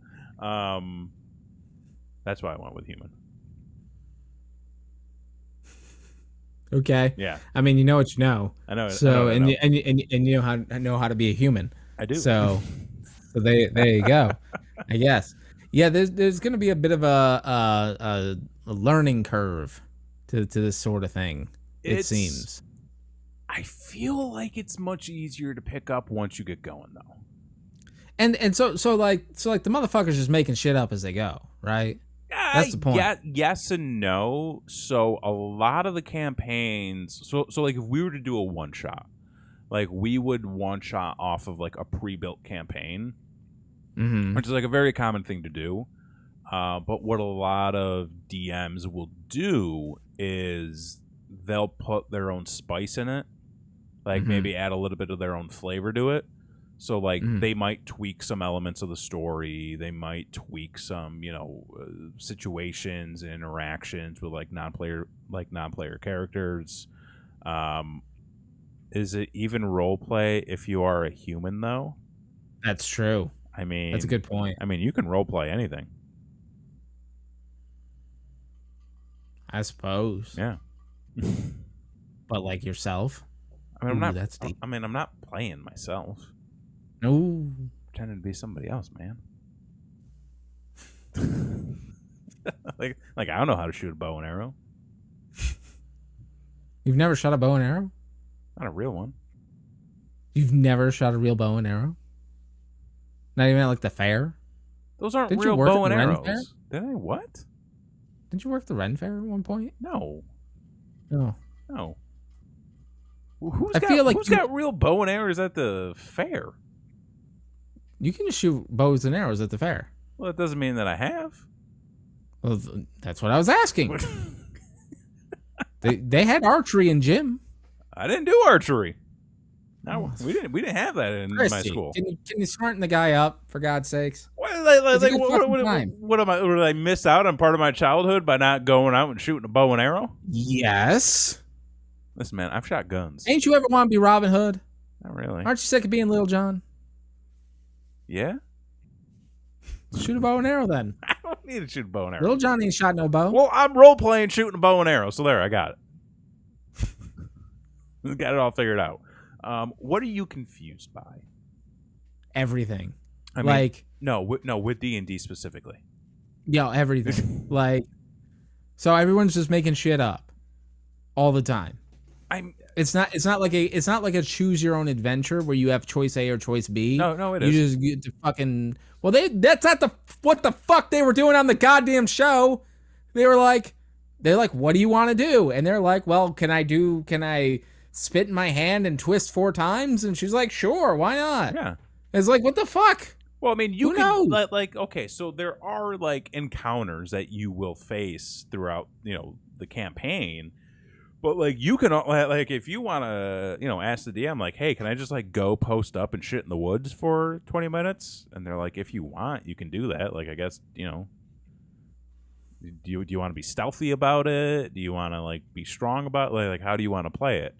why I went with human. Okay. Yeah. I mean, you know what you know. I know. So I know. and you know how to be a human. I do. So there you go. I guess. Yeah. There's going to be a bit of a learning curve to this sort of thing. It seems. I feel like it's much easier to pick up once you get going, though. And so like the motherfuckers just making shit up as they go, right? That's the point. Yes and no. So a lot of the campaigns, so like if we were to do a one shot, like we would one shot off of like a pre-built campaign, which is like a very common thing to do. But what a lot of DMs will do is they'll put their own spice in it, like maybe add a little bit of their own flavor to it. So, like, they might tweak some elements of the story. They might tweak some, situations and interactions with, like, non-player characters. Is it even roleplay if you are a human, though? That's true. I mean... That's a good point. I mean, you can roleplay anything. I suppose. Yeah. But, like, yourself? I mean, that's deep. I'm not playing myself. No, pretending to be somebody else, man. like I don't know how to shoot a bow and arrow. You've never shot a bow and arrow? Not a real one. You've never shot a real bow and arrow? Not even at like the fair? Those aren't real bow and arrows. Did I what? Didn't you work the Ren Fair at one point? No. No. Well, who's got real bow and arrows at the fair? You can just shoot bows and arrows at the fair. Well, it doesn't mean that I have. Well, that's what I was asking. they had archery in gym. I didn't do archery. No, we didn't have that in my school. Can you smarten the guy up, for God's sakes? What am I? Did I miss out on part of my childhood by not going out and shooting a bow and arrow? Yes. Listen, man, I've shot guns. Ain't you ever want to be Robin Hood? Not really. Aren't you sick of being Little John? Yeah? Shoot a bow and arrow then. I don't need to shoot a bow and arrow. Little John ain't shot no bow. Well, I'm role-playing shooting a bow and arrow, so there, I got it. Got it all figured out. What are you confused by? Everything. I mean, like... No, with D&D specifically. Yeah, everything. Like, so everyone's just making shit up all the time. It's not like a choose your own adventure where you have choice A or choice B. No, it is. You just get to fucking that's not what the fuck they were doing on the goddamn show. They're like, what do you want to do? And they're like, well, can I spit in my hand and twist 4 times? And she's like, sure, why not? Yeah. It's like, what the fuck? Well, I mean, you Who knows? Okay, so there are like encounters that you will face throughout, the campaign. But like you can like if you want to ask the DM like, hey, can I just like go post up and shit in the woods for 20 minutes? And they're like, if you want, you can do that. Like I guess do you want to be stealthy about it? Do you want to like be strong about it? Like how do you want to play it?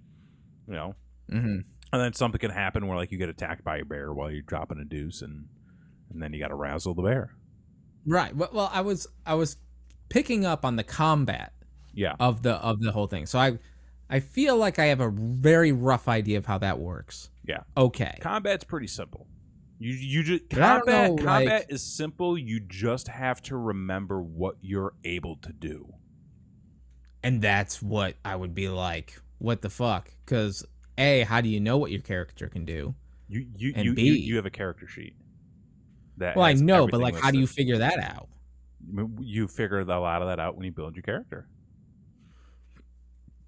And then something can happen where like you get attacked by a bear while you're dropping a deuce, and then you got to razzle the bear. Right. Well, I was picking up on the combat. Yeah. Of the whole thing. So I feel like I have a very rough idea of how that works. Yeah. Okay. Combat's pretty simple. You just combat is simple. You just have to remember what you're able to do. And that's what I would be like, what the fuck? Because A, how do you know what your character can do? And You B, have a character sheet that well, I has know, but everything like, how do you listed. figure that out? You figure a lot of that out when you build your character.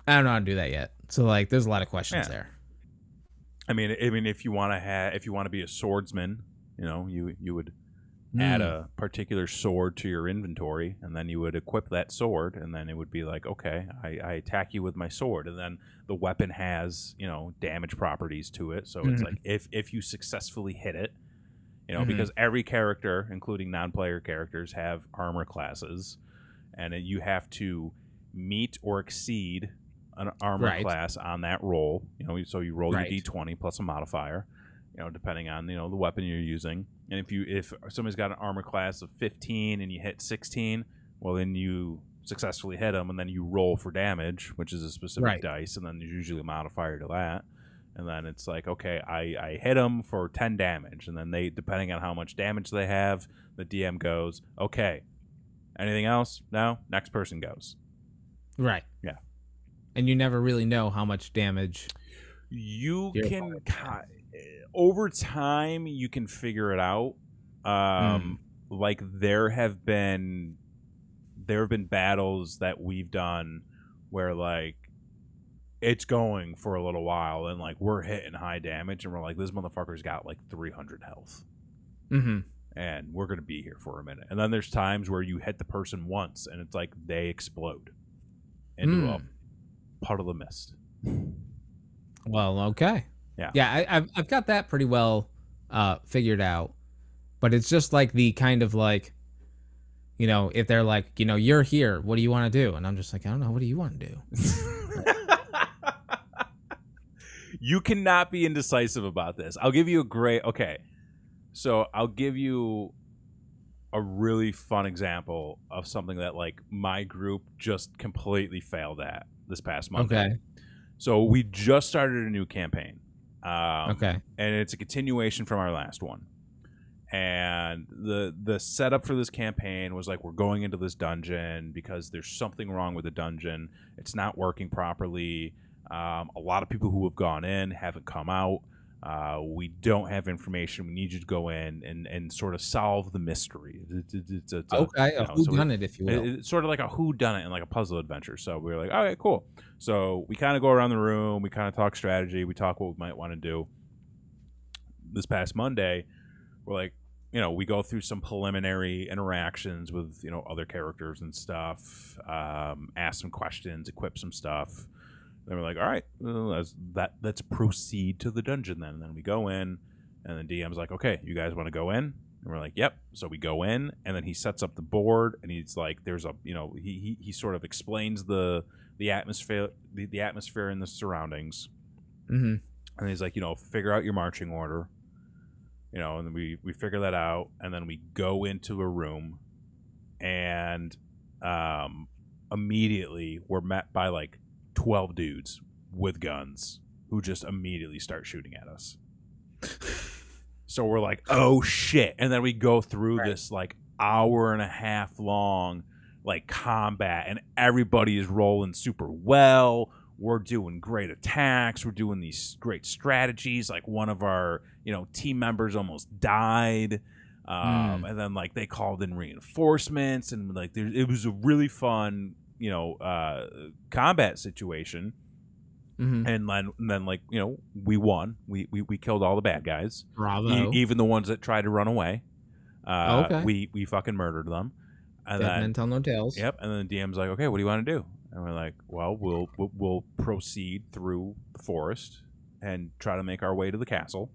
I don't know how to do that yet. So like, there's a lot of questions Yeah. there. I mean, if you want to be a swordsman, you would add a particular sword to your inventory, and then you would equip that sword, and then it would be like, okay, I attack you with my sword, and then the weapon has damage properties to it. So it's like if you successfully hit it, because every character, including non-player characters, have armor classes, and you have to meet or exceed an armor class on that roll. So you roll your d20 plus a modifier, depending on the weapon you're using. And if somebody's got an armor class of 15 and you hit 16, well, then you successfully hit them, and then you roll for damage, which is a specific dice, and then there's usually a modifier to that. And then it's like, okay, I hit them for 10 damage, and then they, depending on how much damage they have, the DM goes, okay, anything else? No? Next person goes. Right. Yeah. And you never really know how much damage you can over time you can figure it out. Like there have been battles that we've done where like it's going for a little while and like we're hitting high damage and we're like, this motherfucker's got like 300 health. And we're gonna be here for a minute. And then there's times where you hit the person once and it's like they explode into a puddle of mist. Well, okay. Yeah, I've got that pretty well figured out. But it's just like the kind of like, if they're like, you're here, what do you want to do? And I'm just like, I don't know, what do you want to do? You cannot be indecisive about this. I'll give you I'll give you a really fun example of something that like my group just completely failed at this past month. Okay. So we just started a new campaign. Okay. And it's a continuation from our last one. And the setup for this campaign was like, we're going into this dungeon because there's something wrong with the dungeon. It's not working properly. A lot of people who have gone in haven't come out. We don't have information. We need you to go in and sort of solve the mystery. It's a whodunit, if you will. It's sort of like a whodunit and like a puzzle adventure. So we were like, all right, cool. So we kind of go around the room. We kind of talk strategy. We talk what we might want to do. This past Monday, we're like, we go through some preliminary interactions with, other characters and stuff, ask some questions, equip some stuff. Then we're like, all right, let's proceed to the dungeon then. And then we go in, and the DM's like, okay, you guys want to go in? And we're like, yep. So we go in, and then he sets up the board, and he's like, there's a, he sort of explains the atmosphere, the atmosphere and the surroundings. And he's like, figure out your marching order. And then we figure that out, and then we go into a room, and immediately we're met by like 12 dudes with guns who just immediately start shooting at us. So we're like, oh shit. And then we go through this like hour and a half long like combat, and everybody is rolling super well. We're doing great attacks. We're doing these great strategies. Like one of our, team members almost died. And then like they called in reinforcements, and like it was a really fun, combat situation. And then like, we won. We killed all the bad guys. Bravo. Even the ones that tried to run away. Okay. We fucking murdered them. And Dead men tell no tales. Yep. And then the DM's like, okay, what do you want to do? And we're like, well, we'll proceed through the forest and try to make our way to the castle.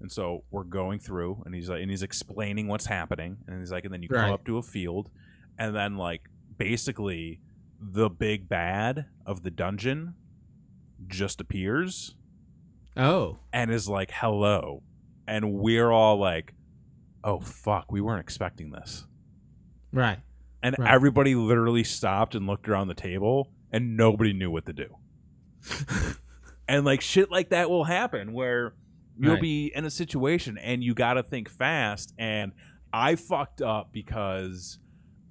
And so we're going through, and he's explaining what's happening, and he's like, and then you come up to a field, and then like basically the big bad of the dungeon just appears. Oh. And is like, hello. And we're all like, oh fuck, we weren't expecting this. Right. And everybody literally stopped and looked around the table, and nobody knew what to do. And like shit like that will happen where you'll be in a situation and you got to think fast. And I fucked up because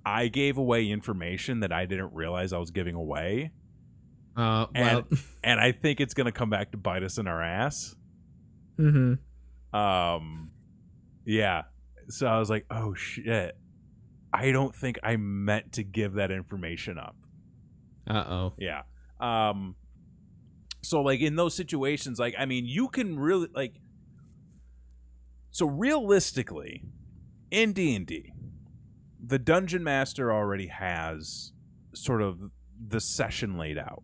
I gave away information that I didn't realize I was giving away. Well, and I think it's going to come back to bite us in our ass. Mm-hmm. Yeah. So I was like, oh shit. I don't think I meant to give that information up. Uh-oh. Yeah. So like in those situations, like, I mean, you can really like, so realistically in D&D, the dungeon master already has sort of the session laid out.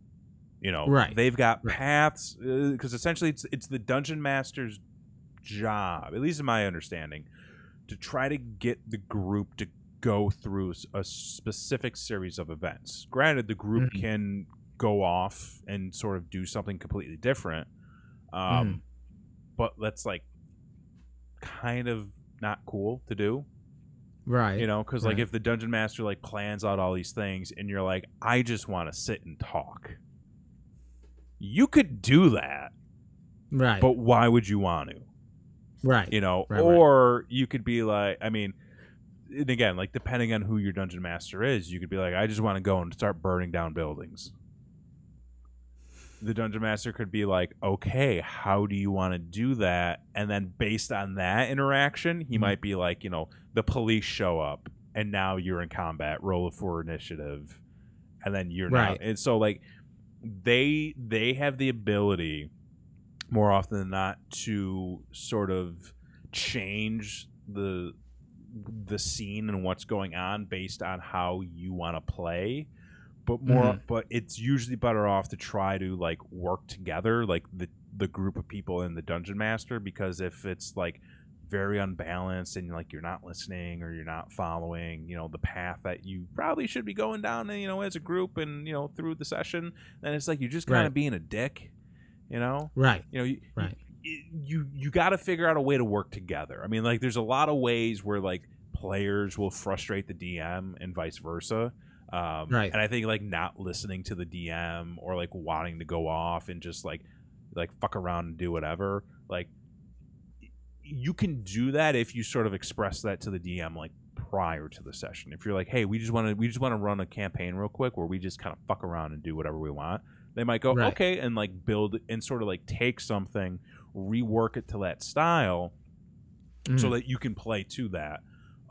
You know, Right. They've got paths, because essentially it's the dungeon master's job, at least in my understanding, to try to get the group to go through a specific series of events. Granted, the group can go off and sort of do something completely different, but that's like kind of not cool to do. Right. You know, because like if the dungeon master like plans out all these things and you're like, I just want to sit and talk. You could do that. Right. But why would you want to? Right. You know, or you could be like, I mean, and again, like depending on who your dungeon master is, you could be like, I just want to go and start burning down buildings. The dungeon master could be like, okay, how do you want to do that? And then based on that interaction, he might be like, you know, the police show up and now you're in combat, roll for initiative, and then you're not. And so like they have the ability more often than not to sort of change the scene and what's going on based on how you want to play, but but it's usually better off to try to like work together, like the group of people in the dungeon master, because if it's like very unbalanced and like you're not listening or you're not following, you know, the path that you probably should be going down, you know, as a group and, you know, through the session, then it's like you're just kind of being a dick, you know? You know, you got to figure out a way to work together. I mean, like there's a lot of ways where like players will frustrate the DM and vice versa. And I think like not listening to the DM or like wanting to go off and just like fuck around and do whatever, like you can do that if you sort of express that to the DM like prior to the session. If you're like, hey, we just want to run a campaign real quick where we just kind of fuck around and do whatever we want, they might go okay and like build and sort of like take something, rework it to that style so that you can play to that.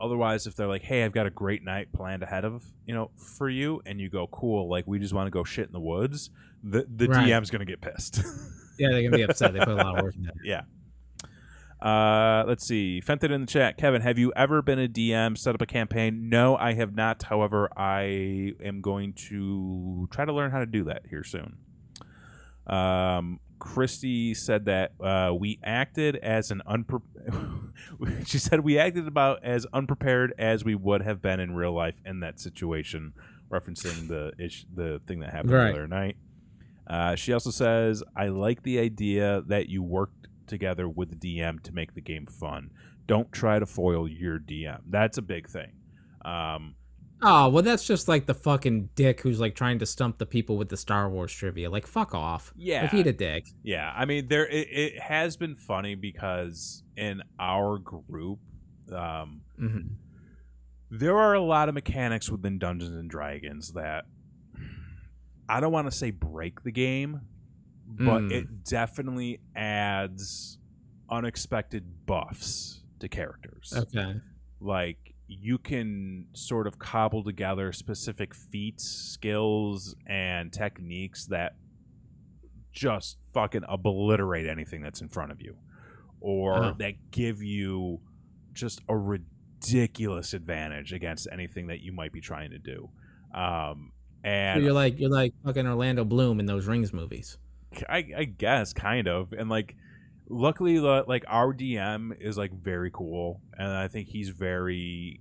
Otherwise, if they're like, hey, I've got a great night planned ahead of, you know, for you, and you go, cool, like we just want to go shit in the woods, the DM's gonna get pissed. Yeah, they're gonna be upset. They put a lot of work in that. Yeah. Let's see. Fenton in the chat. Kevin, have you ever been a DM, set up a campaign? No, I have not. However, I am going to try to learn how to do that here soon. Christy said that we acted as an she said we acted about as unprepared as we would have been in real life in that situation, referencing the thing that happened the other night. She also says, I like the idea that you worked together with the DM to make the game fun. Don't try to foil your DM. That's a big thing. Oh, well, that's just like the fucking dick who's like trying to stump the people with the Star Wars trivia. Like, fuck off. Yeah. Like, eat a dick. Yeah. I mean, it has been funny because in our group, there are a lot of mechanics within Dungeons and Dragons that I don't want to say break the game, but it definitely adds unexpected buffs to characters. Okay. Like, you can sort of cobble together specific feats, skills, and techniques that just fucking obliterate anything that's in front of you, or that give you just a ridiculous advantage against anything that you might be trying to do. And so you're like fucking Orlando Bloom in those Rings movies. I guess kind of. And like luckily like our DM is like very cool, and I think he's very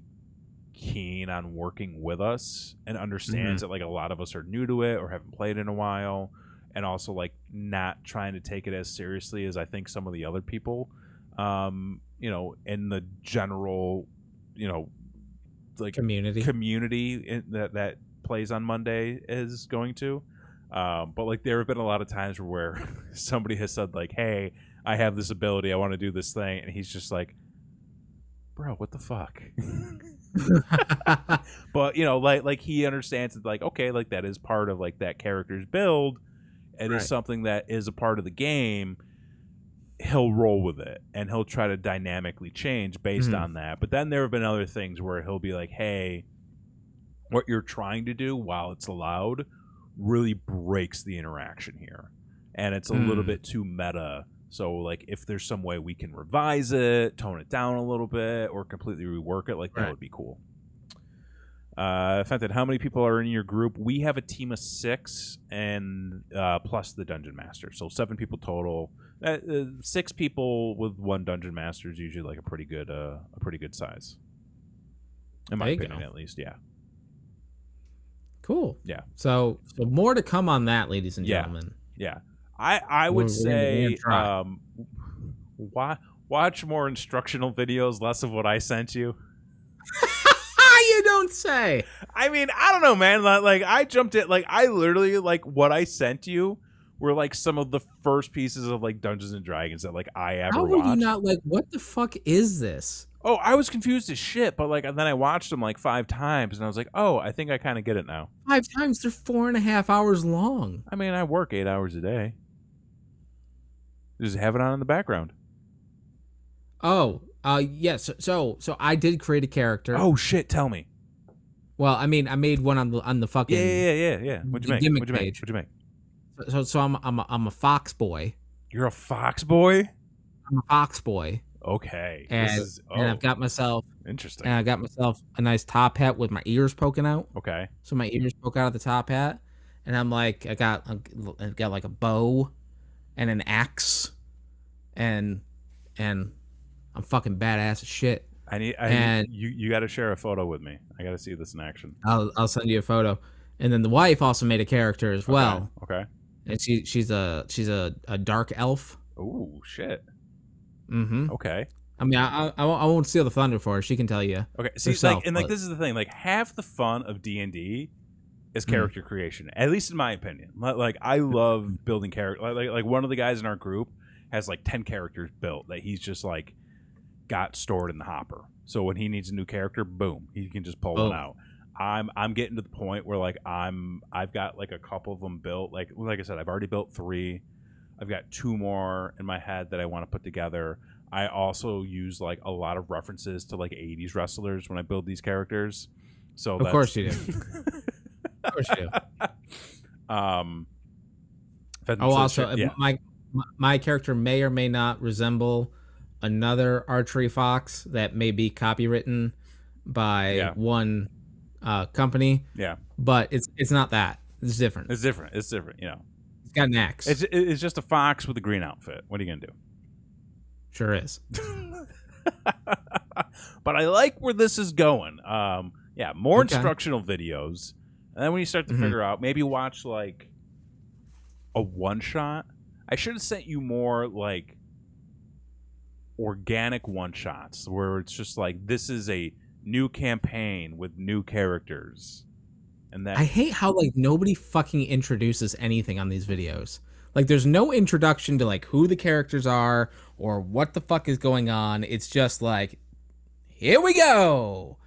keen on working with us and understands that like a lot of us are new to it or haven't played in a while, and also like not trying to take it as seriously as I think some of the other people you know, in the general, you know, like community that plays on Monday is going to. But like there have been a lot of times where somebody has said like, hey, I have this ability, I want to do this thing, and he's just like, bro, what the fuck? But like he understands that, like, okay, like that is part of like that character's build. It is something that is a part of the game. He'll roll with it and he'll try to dynamically change based on that. But then there have been other things where he'll be like, hey, what you're trying to do, while it's allowed, really breaks the interaction here, and it's a little bit too meta. So like if there's some way we can revise it, tone it down a little bit, or completely rework it, like that would be cool. Fenton, how many people are in your group? We have a team of 6 and plus the dungeon master, so 7 people total. 6 people with 1 dungeon master is usually like a pretty good size, in my opinion, at least. Yeah. Cool. Yeah. So more to come on that, ladies and gentlemen. Yeah. I would say watch more instructional videos, less of what I sent you. You don't say. I mean, I don't know, man. Like I jumped it. Like I literally, like, what I sent you were like some of the first pieces of like Dungeons and Dragons that like I ever watched. How were you not like, what the fuck is this? Oh, I was confused as shit, but like, and then I watched them like 5 times, and I was like, oh, I think I kind of get it now. 5 times? They're 4.5 hours long. I mean, I work 8 hours a day. Just have it on in the background. Oh, yes. So I did create a character. Oh shit! Tell me. Well, I mean, I made one on the fucking yeah. What'd you make? Gimmick What'd you page. make? What'd you make? So I'm a fox boy. You're a fox boy? I'm a fox boy. Okay. And I've got myself interesting. And I got myself a nice top hat with my ears poking out. Okay. So my ears poke out of the top hat, and I'm like, I got like a bow and an axe, and I'm fucking badass as shit. You got to share a photo with me. I got to see this in action. I'll send you a photo. And then the wife also made a character as well. Okay. And she's a dark elf. Ooh, shit. Mm-hmm. Okay. I mean, I won't steal the thunder for her. She can tell you. Okay. See, herself, this is the thing. Like, half the fun of D&D is character creation. At least in my opinion. Like, I love building character. Like one of the guys in our group has like 10 characters built that he's just like got stored in the hopper. So when he needs a new character, boom, he can just pull one out. I'm getting to the point where like I've got like a couple of them built. Like I said, I've already built 3. I've got 2 more in my head that I want to put together. I also use like a lot of references to like 80s wrestlers when I build these characters. So of course you do. Of course you do. Also, my character may or may not resemble another archery fox that may be copywritten by one company. Yeah, but it's not that. It's different. It's different. You know, it's got an axe. It's just a fox with a green outfit. What are you gonna do? Sure is. But I like where this is going. More instructional videos, and then when you start to figure out, maybe watch like a one shot. I should have sent you more like organic one shots where it's just like, this is a new campaign with new characters. And that, I hate how like nobody fucking introduces anything on these videos. Like there's no introduction to like who the characters are or what the fuck is going on. It's just like, here we go.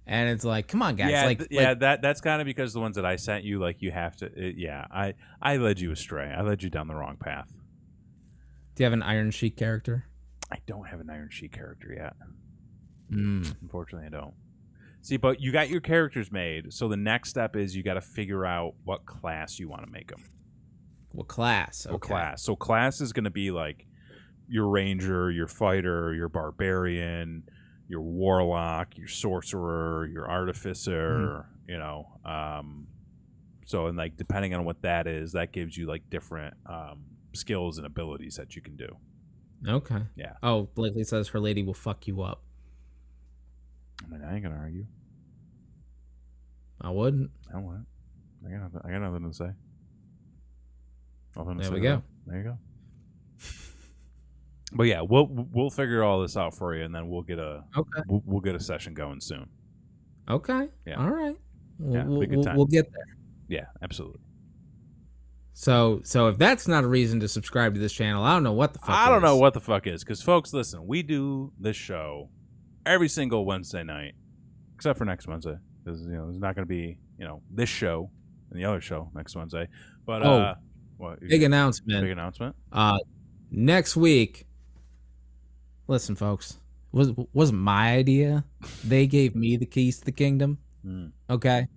And it's like, come on, guys. That's kind of because the ones that I sent you, like you have to. I led you astray. I led you down the wrong path. Do you have an Iron Sheik character? I don't have an Iron Sheik character yet. Unfortunately, I don't. See, but you got your characters made, so the next step is you got to figure out what class you want to make them. What class? Okay. What class? So class is going to be like your ranger, your fighter, your barbarian, your warlock, your sorcerer, your artificer. You know, so and like depending on what that is, that gives you like different skills and abilities that you can do. Okay. Yeah. Oh, Blakely says her lady will fuck you up. I mean, I ain't gonna argue. I wouldn't. I wouldn't. I got nothing to say. There we go. There you go. But yeah, we'll figure all this out for you, and then we'll get we'll get a session going soon. Okay. Yeah. All right. We'll get there. Yeah, absolutely. So if that's not a reason to subscribe to this channel, I don't know what the fuck. I don't know what the fuck is, because folks, listen, we do this show every single Wednesday night except for next Wednesday, because there's not going to be this show and the other show next Wednesday. But what? Big announcement. Big announcement. Next week. Listen, folks, wasn't my idea. They gave me the keys to the kingdom. Okay,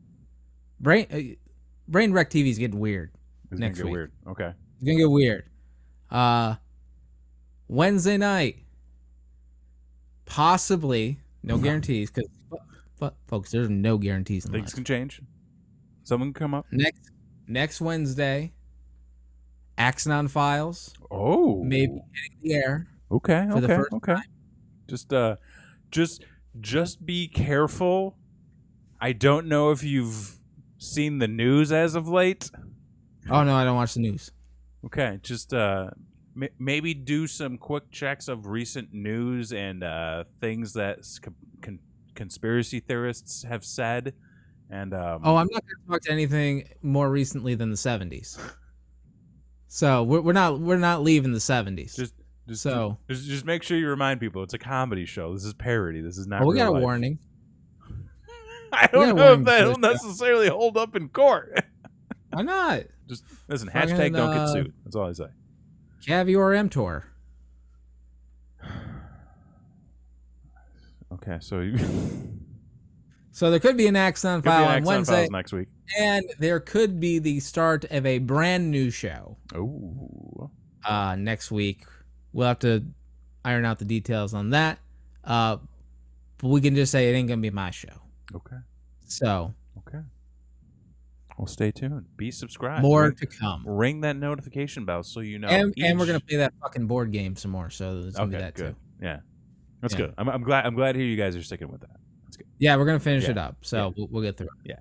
Brain Wreck TV is getting weird. It's next week. Weird. Okay, it's gonna get weird. Wednesday night, possibly. No guarantees, because folks, there's no guarantees. Things can change. Someone can come up next Wednesday. Axanon Files. Oh, maybe hitting the air. Okay. For the first time. Just be careful. I don't know if you've seen the news as of late. Oh no, I don't watch the news. Okay, just maybe do some quick checks of recent news and things that conspiracy theorists have said. And I'm not going to talk to anything more recently than the 70s. So we're not leaving the 70s. Just make sure you remind people it's a comedy show. This is parody. This is not. We got a life. warning. I don't know if that'll necessarily hold up in court. Why not? Just listen. Hashtag don't get sued. That's all I say. Caviar mTOR. Okay, so so there could be an Axon File on Wednesday next week, and there could be the start of a brand new show. Oh, next week. We'll have to iron out the details on that. But we can just say it ain't gonna be my show. Okay. So. Okay. Well, stay tuned. Be subscribed. More to come. Ring that notification bell so you know. And we're gonna play that fucking board game some more. So there's gonna be that good. too. Yeah, that's good. I'm glad to hear you guys are sticking with that. That's good. Yeah, we're gonna finish it up. So we'll get through it. Yeah.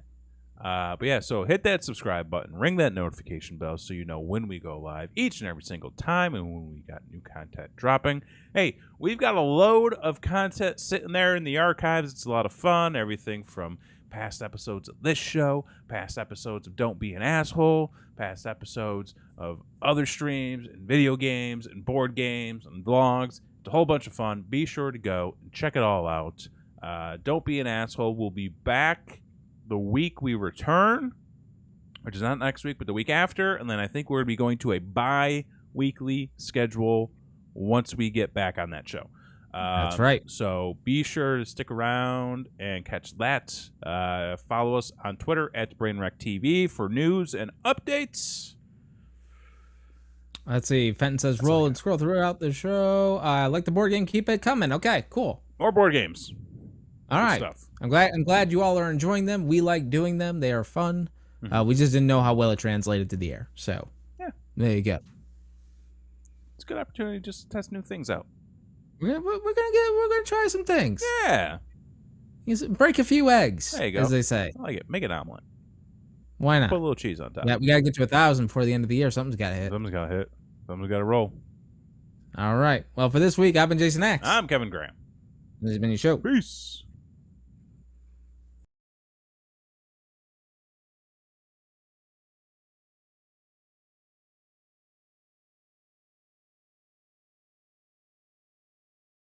But yeah, so hit that subscribe button, ring that notification bell so you know when we go live each and every single time and when we got new content dropping. Hey, we've got a load of content sitting there in the archives. It's a lot of fun. Everything from past episodes of this show, past episodes of Don't Be an Asshole, past episodes of other streams and video games and board games and vlogs. It's a whole bunch of fun. Be sure to go and check it all out. Don't Be an Asshole. We'll be back the week we return, which is not next week, but the week after. And then I think we're going to be going to a bi-weekly schedule once we get back on that show. That's right. So be sure to stick around and catch that. Follow us on Twitter at BrainWreckTV for news and updates. Let's see. Fenton says, roll and scroll throughout the show. I like the board game. Keep it coming. Okay, cool. More board games. All right. Stuff. I'm glad you all are enjoying them. We like doing them. They are fun. We just didn't know how well it translated to the air. So yeah, there you go. It's a good opportunity just to test new things out. We're gonna try some things. Yeah. Break a few eggs. There you go. As they say. I like it. Make an omelet. Why not? Put a little cheese on top. Yeah, we gotta get to 1,000 before the end of the year. Something's gotta hit. Something's gotta hit. Something's gotta roll. All right. Well, for this week, I've been Jason X. I'm Kevin Graham. This has been your show. Peace.